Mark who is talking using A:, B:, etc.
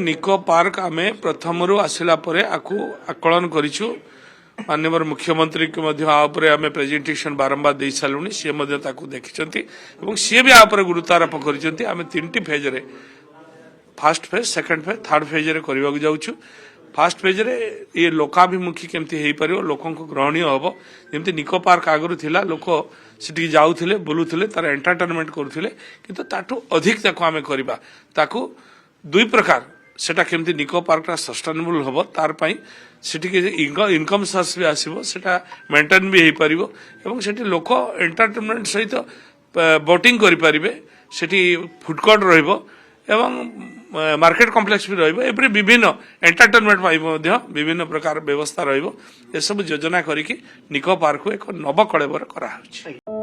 A: निको पार्क आमे प्रथम आसला आकु आकलन करिछु माननीय मुख्यमंत्री के आमे प्रेजेंटेशन बारंबार दे सारूनी सी देखी सी भी आप गुरुत्वारोप कर आम 3टी फेज रे fast phase second phase third phase रे करने जाऊँ फास्ट फेज रे ये लोकाभिमुखी केमती हो पार लोक ग्रहणीय हम जमी निको पार्क आगु थिला लोक से जाऊे बुलूले तार एंटरटेनमेंट करुले किंतु ताठू अधिक आम करवा ताकू दुई प्रकार सेटा केमती निको पार्कटा सस्टेनेबल हम तार सेठी इनकम सोर्स भी आसीबो सेटा मेंटेन भी हो पारिबो एवं सेठी लोक एंटरटेनमेंट सहित बोटिंग करि परिबे सेठी फूड कोर्ट रहिबो एवं मार्केट कॉम्प्लेक्स भी रहिबो एपरि विभिन्न एंटरटेनमेंट पाई मध्य विभिन्न प्रकार व्यवस्था रहिबो ए सब योजना करिकि निको पार्क को एक नव कलेबर करा होछि।